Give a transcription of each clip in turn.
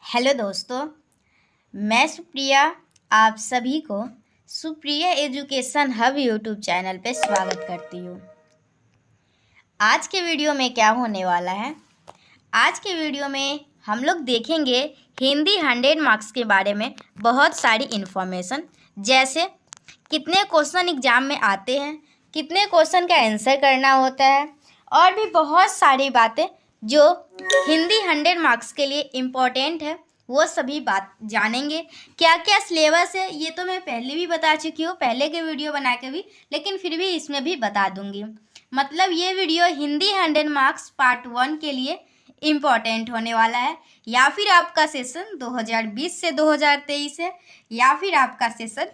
Hello दोस्तों, मैं सुप्रिया आप सभी को Supriya education hub YouTube channel पे स्वागत करती हूँ। आज के वीडियो में क्या होने वाला है? आज के वीडियो में हम लोग देखेंगे हिंदी 100 मार्क्स के बारे में बहुत सारी इन्फॉर्मेशन, जैसे कितने क्वेश्चन एग्जाम में आते हैं, कितने क्वेश्चन का आंसर करना होता है और भी बहुत सारी बातें जो हिंदी 100 मार्क्स के लिए इम्पोर्टेंट है, वो सभी बात जानेंगे। क्या क्या सिलेबस है ये तो मैं पहले भी बता चुकी हूँ, पहले के वीडियो बना के भी, लेकिन फिर भी इसमें भी बता दूंगी। मतलब ये वीडियो हिंदी 100 मार्क्स पार्ट 1 के लिए इम्पॉर्टेंट होने वाला है, या फिर आपका सेशन 2020 से 2023 है, या फिर आपका सेशन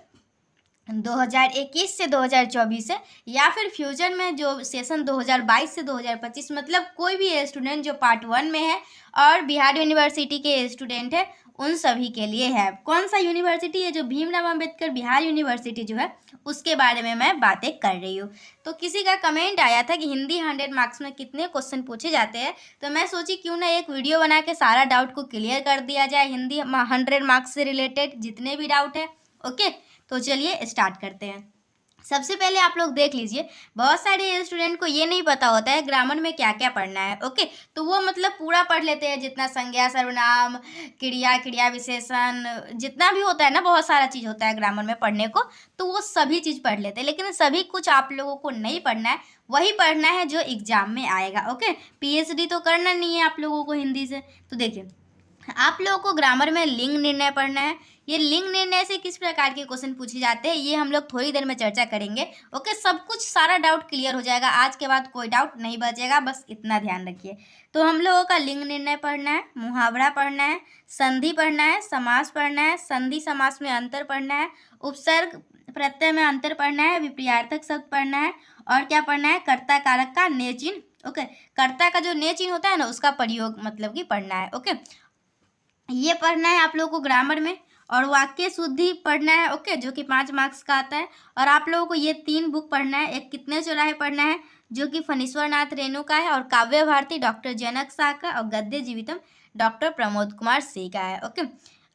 2021 से 2024 है, या फिर फ्यूचर में जो सेशन 2022 से 2025, मतलब कोई भी स्टूडेंट जो पार्ट 1 में है और बिहार यूनिवर्सिटी के स्टूडेंट है उन सभी के लिए है। कौन सा यूनिवर्सिटी है? जो भीमराव अंबेडकर बिहार यूनिवर्सिटी जो है उसके बारे में मैं बातें कर रही हूँ। तो किसी का कमेंट आया था कि हिंदी 100 मार्क्स में कितने क्वेश्चन पूछे जाते हैं, तो मैं सोची क्यों ना एक वीडियो बना के सारा डाउट को क्लियर कर दिया जाए। हिंदी 100 मार्क्स से रिलेटेड जितने भी डाउट है, ओके। तो चलिए स्टार्ट करते हैं। सबसे पहले आप लोग देख लीजिए, बहुत सारे स्टूडेंट को ये नहीं पता होता है ग्रामर में क्या क्या पढ़ना है, ओके। तो वो मतलब पूरा पढ़ लेते हैं, जितना संज्ञा, सर्वनाम, क्रिया, क्रिया विशेषण, जितना भी होता है ना, बहुत सारा चीज़ होता है ग्रामर में पढ़ने को, तो वो सभी चीज़ पढ़ लेते हैं। लेकिन सभी कुछ आप लोगों को नहीं पढ़ना है, वही पढ़ना है जो एग्जाम में आएगा, ओके। पीएचडी तो करना नहीं है आप लोगों को हिंदी से। तो देखिए, आप लोगों को ग्रामर में लिंग निर्णय पढ़ना है। ये लिंग निर्णय से किस प्रकार के क्वेश्चन पूछे जाते हैं ये हम लोग थोड़ी देर में चर्चा करेंगे, ओके। सब कुछ सारा डाउट क्लियर हो जाएगा, आज के बाद कोई डाउट नहीं बचेगा, बस इतना ध्यान रखिए। तो हम लोगों का लिंग निर्णय पढ़ना है, मुहावरा पढ़ना है, संधि पढ़ना है, समास पढ़ना है, संधि समास में अंतर पढ़ना है, उपसर्ग प्रत्यय में अंतर पढ़ना है, विपर्यार्थक शब्द पढ़ना है, और क्या पढ़ना है? कर्ता कारक का ने चिन्ह, ओके। कर्ता का जो ने चिन्ह होता है ना, उसका प्रयोग मतलब कि पढ़ना है, ओके। ये पढ़ना है आप लोगों को ग्रामर में। और वाक्य शुद्धि पढ़ना है, ओके, जो कि 5 मार्क्स का आता है। और आप लोगों को ये 3 बुक पढ़ना है। एक कितने चौराहे पढ़ना है, जो कि फणीश्वर नाथ रेणु का है, और काव्य भारती डॉक्टर जनक शाह का, और गद्य जीवितम डॉक्टर प्रमोद कुमार सिंह का है, ओके।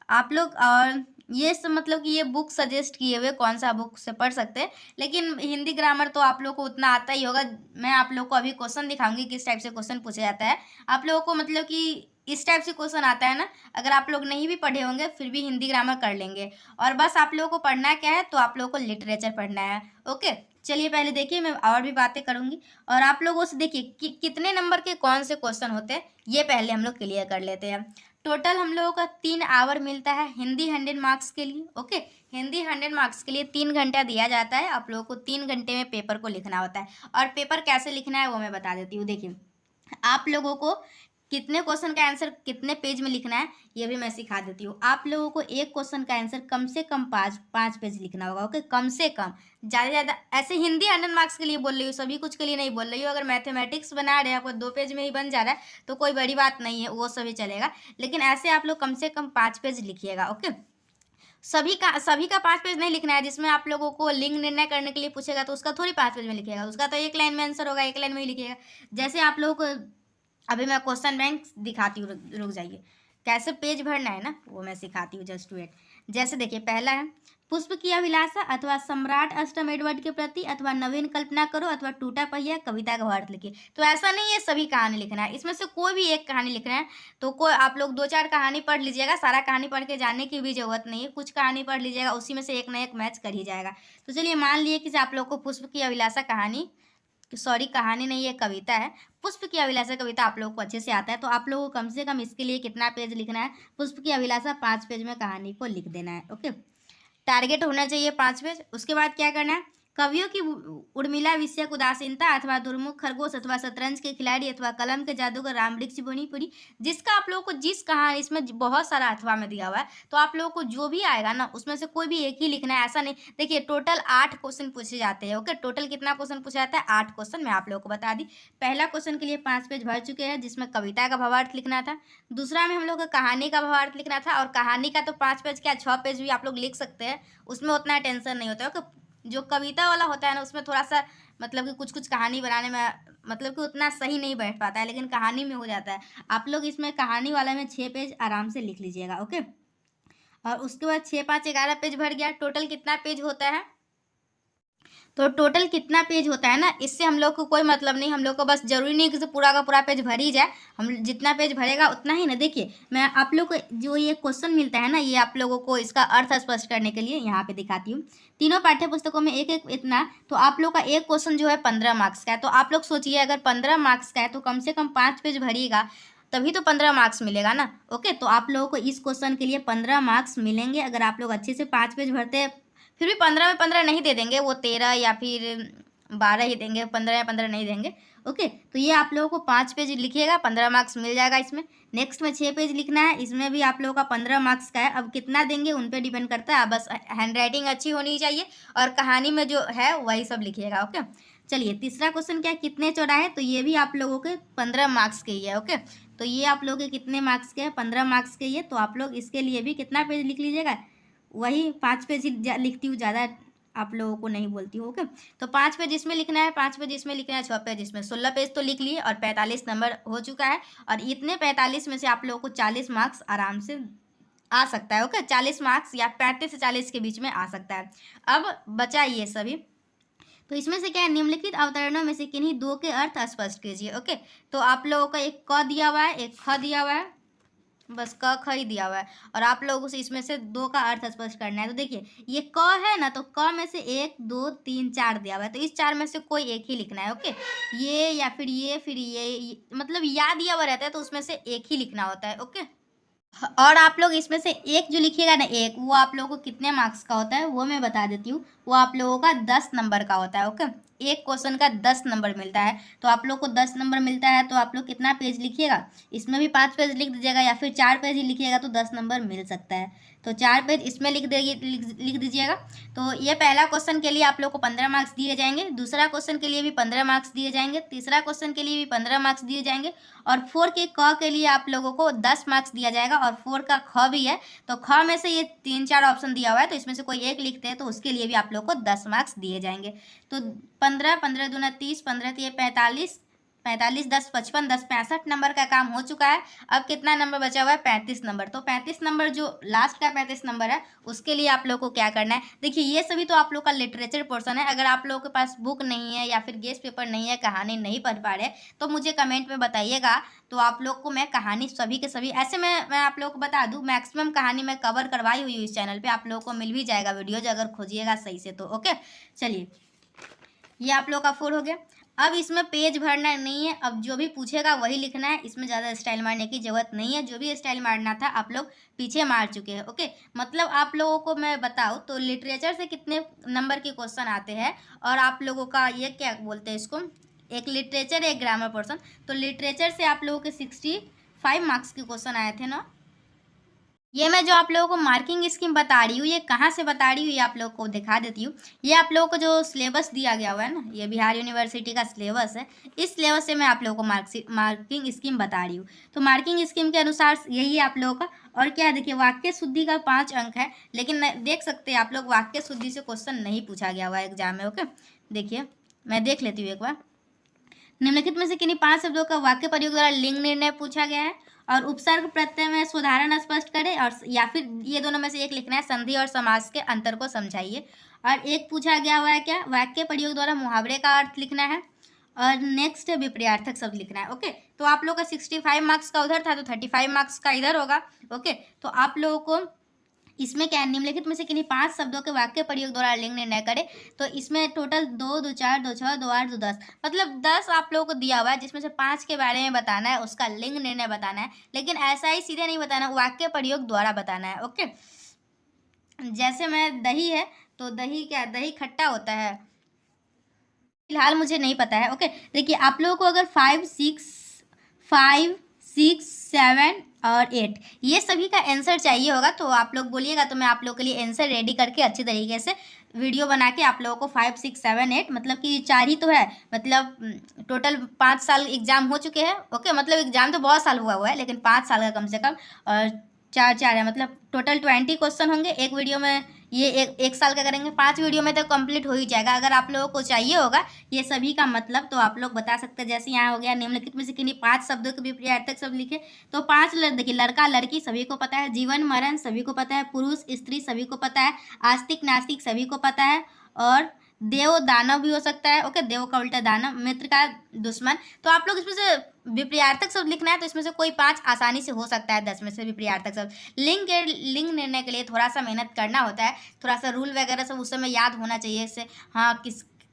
आप लोग और ये सब मतलब कि ये बुक सजेस्ट किए हुए कौन सा बुक से पढ़ सकते हैं, लेकिन हिंदी ग्रामर तो आप लोग को उतना आता ही होगा। मैं आप लोग को अभी क्वेश्चन दिखाऊंगी किस टाइप से क्वेश्चन पूछा जाता है। आप लोगों को मतलब कि इस टाइप से क्वेश्चन आता है ना, अगर आप लोग नहीं भी पढ़े होंगे फिर भी हिंदी ग्रामर कर लेंगे। और बस आप लोगों को पढ़ना क्या है, तो आप लोगों को लिटरेचर पढ़ना है, ओके। चलिए पहले देखिए, मैं और भी बातें करूंगी और आप लोगों से देखिए कि कितने नंबर के कौन से क्वेश्चन होते हैं, ये पहले हम लोग क्लियर कर लेते हैं। टोटल हम लोगों का 3 आवर मिलता है हिंदी 100 मार्क्स के लिए, ओके। हिंदी 100 मार्क्स के लिए 3 घंटा दिया जाता है। आप लोगों को 3 घंटे में पेपर को लिखना होता है। और पेपर कैसे लिखना है वो मैं बता देती हूँ। देखिए, आप लोगों को कितने क्वेश्चन का आंसर कितने पेज में लिखना है ये भी मैं सिखा देती हूँ। आप लोगों को एक क्वेश्चन का आंसर कम से कम 5 पेज लिखना होगा, ओके। कम से कम, ज़्यादा ज़्यादा ऐसे हिंदी 100 मार्क्स के लिए बोल रही हूँ, सभी कुछ के लिए नहीं बोल रही हूँ। अगर मैथमेटिक्स बना रहे हैं आपको 2 पेज में ही बन जा रहा है तो कोई बड़ी बात नहीं है, वो सभी चलेगा। लेकिन ऐसे आप लोग कम से कम 5 पेज लिखिएगा, ओके। सभी का 5 पेज नहीं लिखना है। जिसमें आप लोगों को लिंग निर्णय करने के लिए पूछेगा तो उसका थोड़ी 5 पेज में लिखिएगा, उसका तो एक लाइन में आंसर होगा, एक लाइन में ही लिखिएगा। जैसे आप लोगों को अभी मैं क्वेश्चन बैंक दिखाती हूँ, रुक जाइए। कैसे पेज भरना है ना वो मैं सिखाती हूँ, जस्ट वेट। जैसे देखिए, पहला है पुष्प की अभिलाषा अथवा सम्राट अष्टम एडवर्ड के प्रति अथवा नवीन कल्पना करो अथवा टूटा पहिया कविता का भावार्थ लिखिए। तो ऐसा नहीं है सभी कहानी लिखना है, इसमें से कोई भी एक कहानी लिखना है। तो कोई आप लोग 2-4 कहानी पढ़ लीजिएगा, सारा कहानी पढ़ के जाने की भी जरूरत नहीं है। कुछ कहानी पढ़ लीजिएगा, उसी में से एक ना एक मैच कर ही जाएगा। तो चलिए मान लिए कि आप लोग को पुष्प की अभिलाषा कहानी, सॉरी कहानी नहीं है, कविता है। पुष्प की अभिलाषा कविता आप लोगों को अच्छे से आता है, तो आप लोगों को कम से कम इसके लिए कितना पेज लिखना है? पुष्प की अभिलाषा 5 पेज में कहानी को लिख देना है, ओके। टारगेट होना चाहिए 5 पेज। उसके बाद क्या करना है? कवियों की उर्मिला विषयक उदासीनता अथवा दुर्मुख खरगोश अथवा शतरंज के खिलाड़ी अथवा कलम के जादूगर राम वृक्ष बुनीपुरी, जिसका आप लोगों को जिस कहानी, इसमें बहुत सारा अथवा में दिया हुआ है, तो आप लोगों को जो भी आएगा ना उसमें से कोई भी एक ही लिखना है, ऐसा नहीं। देखिए, टोटल 8 क्वेश्चन पूछे जाते हैं, ओके। टोटल कितना क्वेश्चन पूछा जाता है? 8 क्वेश्चन मैं आप लोगों को बता दी। पहला क्वेश्चन के लिए 5 पेज भर चुके हैं, जिसमें कविता का भावार्थ लिखना था। दूसरा में हम लोग को कहानी का भावार्थ लिखना था, और कहानी का तो 5 पेज क्या 6 पेज भी आप लोग लिख सकते हैं, उसमें उतना टेंशन नहीं होता है, ओके। जो कविता वाला होता है ना उसमें थोड़ा सा मतलब कि कुछ कुछ कहानी बनाने में मतलब कि उतना सही नहीं बैठ पाता है, लेकिन कहानी में हो जाता है। आप लोग इसमें कहानी वाला में 6 पेज आराम से लिख लीजिएगा, ओके। और उसके बाद 6 5 11 पेज भर गया। टोटल कितना पेज होता है? तो टोटल कितना पेज होता है ना, इससे हम लोग को कोई मतलब नहीं। हम लोग को बस जरूरी नहीं कि पूरा का पूरा पेज भर ही जाए, हम जितना पेज भरेगा उतना ही ना। देखिए मैं आप लोग को जो ये क्वेश्चन मिलता है ना, ये आप लोगों को इसका अर्थ स्पष्ट करने के लिए यहाँ पे दिखाती हूँ। तीनों पाठ्य पुस्तकों में एक एक इतना, तो आप लोग का एक क्वेश्चन जो है 15 मार्क्स का है। तो आप लोग सोचिए अगर 15 मार्क्स का है तो कम से कम 5 पेज भरिएगा, तभी तो 15 मार्क्स मिलेगा ना, ओके। तो आप लोगों को इस क्वेश्चन के लिए 15 मार्क्स मिलेंगे अगर आप लोग अच्छे से 5 पेज भरते। फिर भी 15 में 15 नहीं दे देंगे, वो 13 या फिर 12 ही देंगे, 15 या 15 नहीं देंगे, ओके। तो ये आप लोगों को 5 पेज लिखिएगा, 15 मार्क्स मिल जाएगा इसमें। नेक्स्ट में 6 पेज लिखना है, इसमें भी आप लोगों का 15 मार्क्स का है। अब कितना देंगे उन पर डिपेंड करता है, बस हैंड राइटिंग अच्छी होनी चाहिए और कहानी में जो है वही सब लिखिएगा, ओके। चलिए तीसरा क्वेश्चन क्या है, कितने चौराहे, तो ये भी आप लोगों के 15 मार्क्स के ही है, ओके। तो ये आप लोगों के कितने मार्क्स के हैं, 15 मार्क्स के ही है। तो आप लोग इसके लिए भी कितना पेज लिख लीजिएगा, वही 5 पेज ही लिखती हूँ, ज़्यादा आप लोगों को नहीं बोलती हूँ, ओके। तो 5 पेज इसमें लिखना है, 5 पेज इसमें लिखना है, 6 पेज इसमें, 16 पेज तो लिख लिए और 45 नंबर हो चुका है। और इतने 45 में से आप लोगों को 40 मार्क्स आराम से आ सकता है, ओके। 40 मार्क्स या 35 से 40 के बीच में आ सकता है। अब बचा ये सभी, तो इसमें से क्या है, निम्नलिखित अवतरणों में से किन्हीं दो के अर्थ स्पष्ट कीजिए, ओके। तो आप लोगों का एक क दिया हुआ है, एक ख दिया हुआ है, बस क ख ही दिया हुआ है। और आप लोगों से इसमें से दो का अर्थ स्पष्ट करना है। तो देखिए ये क है ना, तो क में से 1 2 3 4 दिया हुआ है, तो इस 4 में से कोई एक ही लिखना है, ओके। ये या फिर ये, फिर ये मतलब या दिया हुआ रहता है तो उसमें से एक ही लिखना होता है, ओके। और आप लोग इसमें से एक जो लिखिएगा ना, एक, वो आप लोगों को कितने मार्क्स का होता है वो मैं बता देती हूँ। वो आप लोगों का 10 नंबर का होता है, ओके। एक क्वेश्चन का 10 नंबर मिलता है। तो आप लोग को 10 नंबर मिलता है, तो आप लोग कितना पेज लिखिएगा, इसमें भी 5 पेज लिख दीजिएगा या फिर 4 पेज ही लिखिएगा तो 10 नंबर मिल सकता है। तो 4 पेज इसमें लिख दीजिएगा। तो ये पहला क्वेश्चन के लिए आप लोग को 15 मार्क्स दिए जाएंगे, दूसरा क्वेश्चन के लिए भी 15 मार्क्स दिए जाएंगे, तीसरा क्वेश्चन के लिए भी 15 मार्क्स दिए जाएंगे, और 4 के क के लिए आप लोगों को 10 मार्क्स दिया जाएगा, और 4 का ख भी है। तो ख में से ये 3 4 ऑप्शन दिया हुआ है, तो इसमें से कोई एक लिखते हैं तो उसके लिए भी आप लोग को 10 मार्क्स दिए जाएंगे। तो 15 15 दूना 30, 15 3 45, 45 10 55, 10 65 नंबर का काम हो चुका है। अब कितना नंबर बचा हुआ है, 35 नंबर। तो 35 नंबर जो लास्ट का 35 नंबर है उसके लिए आप लोग को क्या करना है, देखिए ये सभी तो आप लोग का लिटरेचर पोर्शन है। अगर आप लोगों के पास बुक नहीं है या फिर गेस्ट पेपर नहीं है, कहानी नहीं पढ़ पा रहे, तो मुझे कमेंट में बताइएगा। तो आप लोग को मैं कहानी सभी के सभी ऐसे मैं आप लोग को बता दूं, मैक्सिमम कहानी मैं कवर करवाई हुई हूँ इस चैनल पे, आप लोगों को मिल भी जाएगा वीडियोज अगर खोजिएगा सही से तो, ओके। चलिए ये आप लोग का 4 हो गया। अब इसमें पेज भरना नहीं है, अब जो भी पूछेगा वही लिखना है, इसमें ज़्यादा स्टाइल मारने की ज़रूरत नहीं है। जो भी स्टाइल मारना था आप लोग पीछे मार चुके हैं, ओके। मतलब आप लोगों को मैं बताऊँ तो लिटरेचर से कितने नंबर के क्वेश्चन आते हैं, और आप लोगों का ये क्या बोलते हैं इसको, एक लिटरेचर एक ग्रामर पोर्सन। तो लिटरेचर से आप लोगों के 65 मार्क्स के क्वेश्चन आए थे ना। ये मैं जो आप लोगों को मार्किंग स्कीम बता रही हूँ, ये कहाँ से बता रही हूँ ये आप लोगों को दिखा देती हूँ। ये आप लोगों को जो सिलेबस दिया गया हुआ है ना, ये बिहार यूनिवर्सिटी का सिलेबस है, इस सिलेबस से मैं आप लोगों को मार्किंग स्कीम बता रही हूँ। तो मार्किंग स्कीम के अनुसार यही है आप लोगों का। और क्या है, देखिए वाक्य शुद्धि का 5 अंक है, लेकिन देख सकते हैं आप लोग वाक्य शुद्धि से क्वेश्चन नहीं पूछा गया हुआ है एग्जाम में, ओके। देखिए मैं देख लेती हूँ एक बार। निम्नलिखित में से किन्हीं 5 शब्दों का वाक्य प्रयोग द्वारा लिंग निर्णय पूछा गया है, और उपसर्ग प्रत्यय में सुधारण स्पष्ट करें, और या फिर ये दोनों में से एक लिखना है, संधि और समास के अंतर को समझाइए। और एक पूछा गया हुआ है क्या, वाक्य प्रयोग द्वारा मुहावरे का अर्थ लिखना है, और नेक्स्ट विपरीतार्थक शब्द लिखना है, ओके। तो आप लोग का 65 मार्क्स का उधर था, तो 35 मार्क्स का इधर होगा, ओके। तो आप लोगों को इसमें क्या है, निम्नलिखित में से किन्हीं 5 शब्दों के वाक्य प्रयोग द्वारा लिंग निर्णय करें। तो इसमें टोटल 2 2 4 2 6 2 8 2 10, मतलब 10 आप लोगों को दिया हुआ है, जिसमें से 5 के बारे में बताना है, उसका लिंग निर्णय बताना है। लेकिन ऐसा ही सीधे नहीं बताना, वाक्य प्रयोग द्वारा बताना है, ओके। जैसे मैं दही है, तो दही क्या, दही खट्टा होता है, फिलहाल मुझे नहीं पता है, ओके। देखिए आप लोगों को अगर 5 6 7 और 8 ये सभी का आंसर चाहिए होगा, तो आप लोग बोलिएगा, तो मैं आप लोग के लिए आंसर रेडी करके अच्छी तरीके से वीडियो बना के आप लोगों को 5 6 7 8 मतलब कि 4 ही तो है, मतलब टोटल 5 साल एग्जाम हो चुके हैं, ओके। मतलब एग्जाम तो बहुत साल हुआ है लेकिन 5 साल का कम से कम, और 4 4 है, मतलब टोटल 20 क्वेश्चन होंगे एक वीडियो में। ये एक साल का करेंगे, 5 वीडियो में तो कंप्लीट हो ही जाएगा। अगर आप लोगों को चाहिए होगा ये सभी का मतलब तो आप लोग बता सकते हैं। जैसे यहाँ हो गया निम्नलिखित में से किन्हीं 5 शब्दों के विपरीतार्थक शब्द लिखे, तो 5 देखिए, लड़का लड़की सभी को पता है, जीवन मरण सभी को पता है, पुरुष स्त्री सभी को पता है, आस्तिक नास्तिक सभी को पता है, और देव दानव भी हो सकता है। ओके, देव का उल्टा दानव, मित्र का दुश्मन। तो आप लोग इसमें से विपरीतार्थक शब्द लिखना है तो इसमें से कोई 5 आसानी से हो सकता है, 10 में से विपरीतार्थक शब्द। लिंग निर्णय के लिए थोड़ा सा मेहनत करना होता है, थोड़ा सा रूल वगैरह सब उस समय याद होना चाहिए। इससे हाँ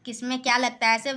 किस में क्या लगता है, ऐसे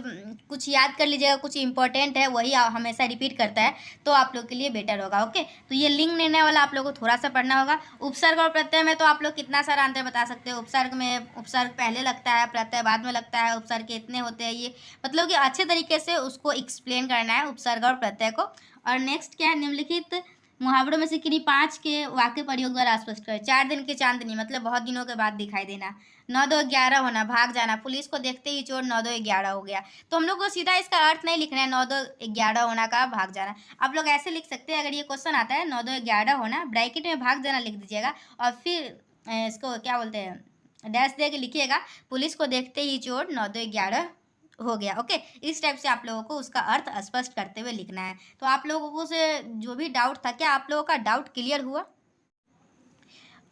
कुछ याद कर लीजिएगा, कुछ इंपॉर्टेंट है वही हमेशा रिपीट करता है तो आप लोग के लिए बेटर होगा। ओके, तो ये लिंग निर्णय वाला आप लोग को थोड़ा सा पढ़ना होगा। उपसर्ग और प्रत्यय में तो आप लोग कितना सारा अंतर बता सकते हो। उपसर्ग में उपसर्ग पहले लगता है, प्रत्यय बाद में लगता है, उपसर्ग के इतने होते हैं, ये मतलब कि अच्छे तरीके से उसको एक्सप्लेन करना है उपसर्ग और प्रत्यय को। और नेक्स्ट क्या है, निम्नलिखित मुहावरों में से किन्हीं 5 के वाक्य प्रयोग द्वारा स्पष्ट करें। 4 दिन की चांदनी मतलब बहुत दिनों के बाद दिखाई देना, 9 2 11 होना, भाग जाना, पुलिस को देखते ही चोर 9 2 11 हो गया। तो हम लोग को सीधा इसका अर्थ नहीं लिखना है 9 2 11 होना का भाग जाना। आप लोग ऐसे लिख सकते हैं, अगर ये क्वेश्चन आता है 9 2 11 होना, ब्रैकेट में भाग जाना लिख दीजिएगा और फिर इसको क्या बोलते हैं डैश दे के लिखिएगा, पुलिस को देखते ही चोर 9 2 11 हो गया। ओके, इस टाइप से आप लोगों को उसका अर्थ स्पष्ट करते हुए लिखना है। तो आप लोगों को से जो भी डाउट था, क्या आप लोगों का डाउट क्लियर हुआ?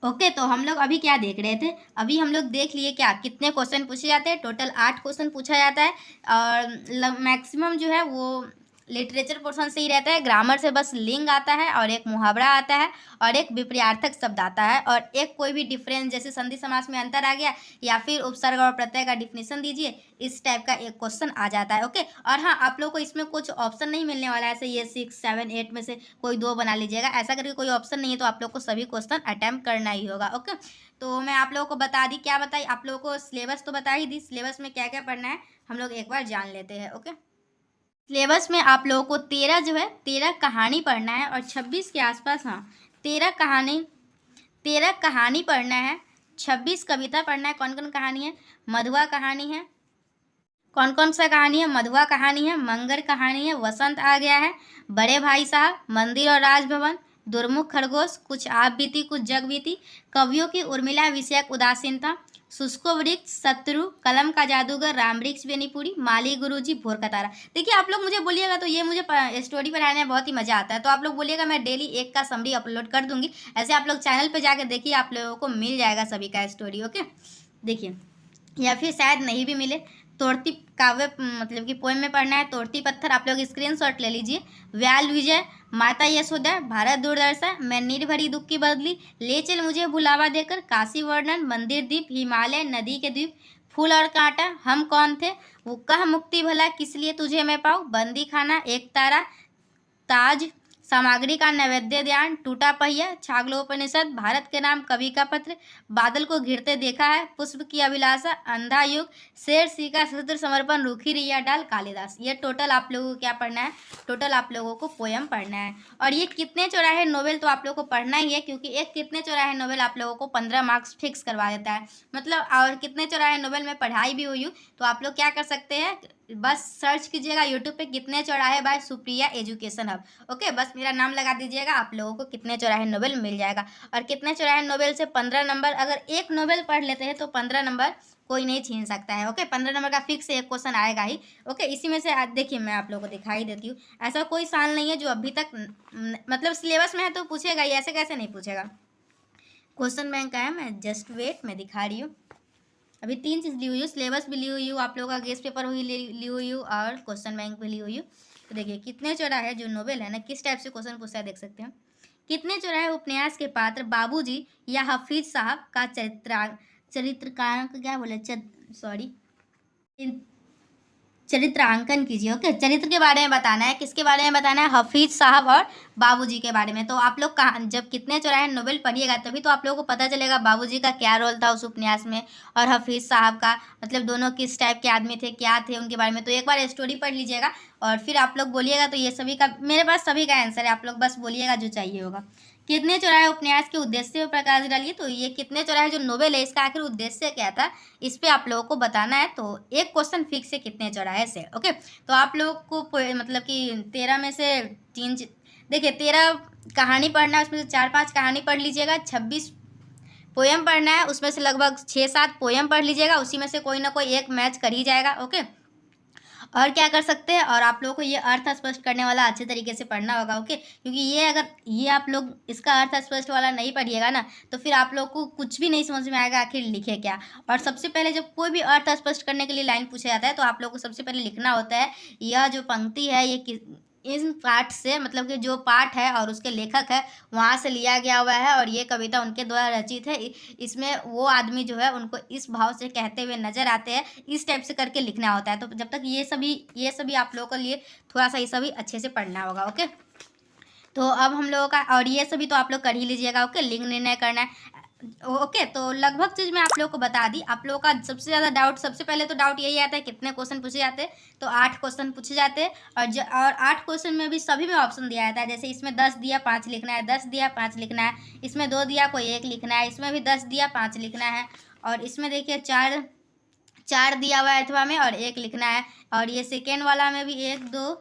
ओके, तो हम लोग अभी क्या देख रहे थे, अभी हम लोग देख लिए क्या कितने क्वेश्चन पूछे जाते हैं। टोटल 8 क्वेश्चन पूछा जाता है और मैक्सिमम जो है वो लिटरेचर पोर्शन से ही रहता है। ग्रामर से बस लिंग आता है और एक मुहावरा आता है और एक विपरीतार्थक शब्द आता है और एक कोई भी डिफरेंस, जैसे संधि समास में अंतर आ गया या फिर उपसर्ग और प्रत्यय का डिफिनेशन दीजिए, इस टाइप का एक क्वेश्चन आ जाता है। ओके, और हाँ, आप लोग को इसमें कुछ ऑप्शन नहीं मिलने वाला है, ऐसे ये 6 7 8 में से कोई 2 बना लीजिएगा, ऐसा करके कोई ऑप्शन नहीं है। तो आप लोग को सभी क्वेश्चन अटेम्प्ट करना ही होगा। ओके, तो मैं आप लोगों को बता दी, क्या बताई आप लोगों को, सिलेबस तो बता ही दी। सिलेबस में क्या क्या पढ़ना है हम लोग एक बार जान लेते हैं। ओके, सिलेबस में आप लोगों को 13 जो है 13 कहानी पढ़ना है और 26 के आसपास, हाँ 13 कहानी पढ़ना है, 26 कविता पढ़ना है। कौन कौन कहानी है? मधुआ कहानी है। कौन कौन सा कहानी है? मधुआ कहानी है, मंगर कहानी है, वसंत आ गया है, बड़े भाई साहब, मंदिर और राजभवन, दुर्मुख खरगोश, कुछ आप बीती कुछ जग बीती, कवियों की उर्मिला विषयक उदासीनता, शुष्को वृक्ष, शत्रु, कलम का जादूगर, राम वृक्ष बेनीपुरी, माली गुरुजी, भोर का तारा। देखिए, आप लोग मुझे बोलिएगा तो ये मुझे स्टोरी पढ़ाने में बहुत ही मज़ा आता है, तो आप लोग बोलिएगा मैं डेली एक का समरी अपलोड कर दूंगी। ऐसे आप लोग चैनल पर जाकर देखिए, आप लोगों को मिल जाएगा सभी का स्टोरी। ओके, देखिए, या फिर शायद नहीं भी मिले। तोड़ती काव्य मतलब कि पोएम में पढ़ना है, तोड़ती पत्थर आप लोग स्क्रीनशॉट ले लीजिए, व्याल विजय, माता यशोदा, भारत दूरदर्शा, मैं निर्भरी दुख की बदली, ले चल मुझे बुलावा देकर, काशी वर्णन, मंदिर द्वीप, हिमालय, नदी के द्वीप, फूल और कांटा, हम कौन थे, वो कह मुक्ति भला किस लिए तुझे मैं पाऊँ, बंदी खाना, एक तारा, ताज, सामग्री का नैवेद्य ध्यान, टूटा पहिया, छागलोपनिषद, भारत के नाम, कवि का पत्र, बादल को घिरते देखा है, पुष्प की अभिलाषा, अंधा युग, शेर सी का शस्त्र समर्पण, रूखी रिया डाल, कालिदास। ये टोटल आप लोगों को क्या पढ़ना है? टोटल आप लोगों को पोयम पढ़ना है। और ये कितने चौराहे नोवेल तो आप लोगों को पढ़ना ही है, क्योंकि एक कितने चौराहे नोवेल आप लोगों को 15 मार्क्स फिक्स करवा देता है। मतलब और कितने चौराहे नोवेल में पढ़ाई भी हुई हूँ, तो आप लोग क्या कर सकते हैं, बस सर्च कीजिएगा यूट्यूब पे कितने चौराहे by Supriya education hub. Okay, बस मेरा नाम लगा दीजिएगा, आप लोगों को कितने चौराहे नोवेल मिल जाएगा। और कितने चौराहे नोवेल से 15 नंबर, अगर एक नोवेल पढ़ लेते हैं तो 15 नंबर कोई नहीं छीन सकता है। ओके, 15 नंबर का फिक्स एक क्वेश्चन आएगा ही। ओके, इसी में से आज देखिए मैं आप लोगों को दिखाई देती हूँ, ऐसा कोई साल नहीं है जो अभी तक मतलब सिलेबस में है तो पूछेगा ही, ऐसे कैसे नहीं पूछेगा। क्वेश्चन बैंक का है, मैं जस्ट वेट मैं दिखा रही हूँ। अभी 3 चीज़ ली हुई हूँ, सिलेबस भी ली हुई हूँ, आप लोगों का गेस्ट पेपर भी ली हुई हूँ और क्वेश्चन बैंक भी ली हुई हूँ। तो देखिए, कितने चौराहे जो नोवेल है ना, किस टाइप से क्वेश्चन पूछता है देख सकते हैं। कितने चौराहे उपन्यास के पात्र बाबूजी या हफीज साहब का चरित्रकारण क्या बोले सॉरी चरित्रांकन कीजिए। ओके, चरित्र के बारे में बताना है, किसके बारे में बताना है? हफीज साहब और बाबूजी के बारे में। तो आप लोग जब कितने चौराहे नोवेल पढ़िएगा तभी तो आप लोगों को पता चलेगा बाबूजी का क्या रोल था उस उपन्यास में और हफीज साहब का, मतलब दोनों किस टाइप के आदमी थे, क्या थे उनके बारे में। तो एक बार स्टोरी पढ़ लीजिएगा और फिर आप लोग बोलिएगा। तो ये सभी का मेरे पास सभी का आंसर है, आप लोग बस बोलिएगा जो चाहिए होगा। कितने चौराहे उपन्यास के उद्देश्य पर प्रकाश डालिए। तो ये कितने चौराहे जो नोवेल है इसका आखिर उद्देश्य क्या था, इस पे आप लोगों को बताना है। तो एक क्वेश्चन फिक्स है कितने चौराहे से। ओके, तो आप लोग को मतलब कि 13 में से 3 देखिए 13 कहानी पढ़ना है, उसमें से 4-5 कहानी पढ़ लीजिएगा। 26 पोएम पढ़ना है, उसमें से लगभग 6-7 पोएम पढ़ लीजिएगा। उसी में से कोई ना कोई एक मैच कर ही जाएगा। ओके, और क्या कर सकते हैं, और आप लोगों को ये अर्थ स्पष्ट करने वाला अच्छे तरीके से पढ़ना होगा। ओके, क्योंकि ये अगर ये आप लोग इसका अर्थ स्पष्ट वाला नहीं पढ़िएगा ना, तो फिर आप लोग को कुछ भी नहीं समझ में आएगा आखिर लिखे क्या। और सबसे पहले जब कोई भी अर्थ स्पष्ट करने के लिए लाइन पूछा जाता है, तो आप लोग को सबसे पहले लिखना होता है यह जो पंक्ति है ये इन पाठ से, मतलब कि जो पाठ है और उसके लेखक है वहाँ से लिया गया हुआ है, और ये कविता उनके द्वारा रचित है। इसमें वो आदमी जो है उनको इस भाव से कहते हुए नजर आते हैं, इस टाइप से करके लिखना होता है। तो जब तक ये सभी आप लोगों के लिए थोड़ा सा ये सभी अच्छे से पढ़ना होगा। ओके, तो अब हम लोगों का, और ये सभी तो आप लोग कर ही लीजिएगा। ओके, लिंग निर्णय करना है। ओके, तो लगभग चीज़ मैं आप लोगों को बता दी। आप लोगों का सबसे ज़्यादा डाउट, सबसे पहले तो डाउट यही आता है कितने क्वेश्चन पूछे जाते हैं, तो 8 क्वेश्चन पूछे जाते हैं। और 8 क्वेश्चन में भी सभी में ऑप्शन दिया जाता है। जैसे इसमें 10 दिया 5 लिखना है, 10 दिया 5 लिखना है, इसमें 2 दिया कोई 1 लिखना है, इसमें भी 10 दिया 5 लिखना है, और इसमें देखिए 4 दिया हुआ है अथवा में और 1 लिखना है, और ये सेकेंड वाला में भी 1 2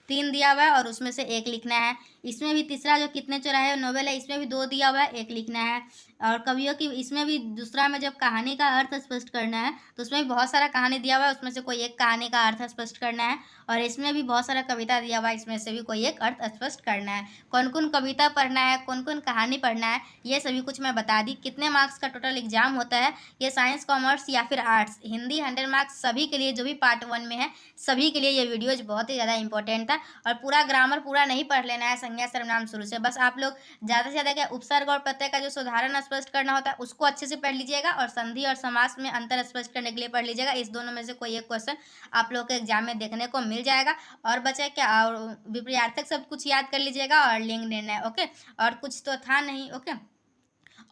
3 दिया हुआ है और उसमें से 1 लिखना है। इसमें भी तीसरा जो कितने चौराहे नोवेल है, इसमें भी 2 दिया हुआ है, 1 लिखना है। और कवियों की इसमें भी दूसरा में जब कहानी का अर्थ स्पष्ट करना है, तो उसमें भी बहुत सारा कहानी दिया हुआ है, उसमें से कोई एक कहानी का अर्थ स्पष्ट करना है। और इसमें भी बहुत सारा कविता दिया हुआ है, इसमें से भी कोई एक अर्थ स्पष्ट करना है। कौन कौन कविता पढ़ना है, कौन कौन कहानी पढ़ना है, ये सभी कुछ मैं बता दी। कितने मार्क्स का टोटल एग्जाम होता है, ये साइंस, कॉमर्स या फिर आर्ट्स, हिंदी 100 मार्क्स सभी के लिए, जो भी पार्ट 1 में है सभी के लिए ये वीडियोज बहुत ही ज़्यादा इंपॉर्टेंट था। और पूरा ग्रामर पूरा नहीं पढ़ लेना है, संज्ञा सर्वनाम शुरू से। बस आप लोग ज़्यादा से ज़्यादा क्या उपसर्ग और प्रत्यय का जो साधारण स्पष्ट करना होता है उसको अच्छे से पढ़ लीजिएगा, और संधि और समास में अंतर स्पष्ट करने के लिए पढ़ लीजिएगा। इस दोनों में से कोई एक क्वेश्चन आप लोग के एग्जाम में देखने को मिल जाएगा। और बचा क्या, और विपरीतार्थक सब कुछ याद कर लीजिएगा, और लिंग निर्णय। ओके, और कुछ तो था नहीं। ओके,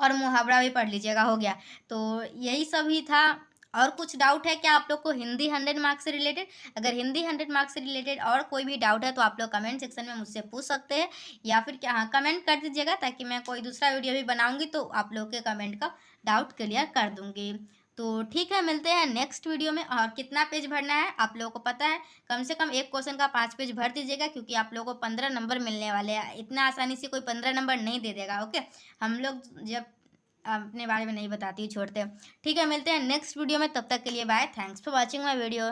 और मुहावरा भी पढ़ लीजिएगा, हो गया। तो यही सब ही था। और कुछ डाउट है क्या आप लोग को हिंदी 100 मार्क्स से रिलेटेड? अगर हिंदी 100 मार्क्स से रिलेटेड और कोई भी डाउट है तो आप लोग कमेंट सेक्शन में मुझसे पूछ सकते हैं, या फिर क्या, हाँ, कमेंट कर दीजिएगा, ताकि मैं कोई दूसरा वीडियो भी बनाऊंगी तो आप लोग के कमेंट का डाउट क्लियर कर दूंगी। तो ठीक है, मिलते हैं नेक्स्ट वीडियो में। और कितना पेज भरना है आप लोगों को पता है, कम से कम एक क्वेश्चन का 5 पेज भर दीजिएगा, क्योंकि आप लोगों को 15 नंबर मिलने वाले हैं। इतना आसानी से कोई 15 नंबर नहीं दे देगा। ओके, हम लोग जब अपने बारे में नहीं बताती, छोड़ते हैं। ठीक है, मिलते हैं नेक्स्ट वीडियो में, तब तक के लिए bye. Thanks for watching my video.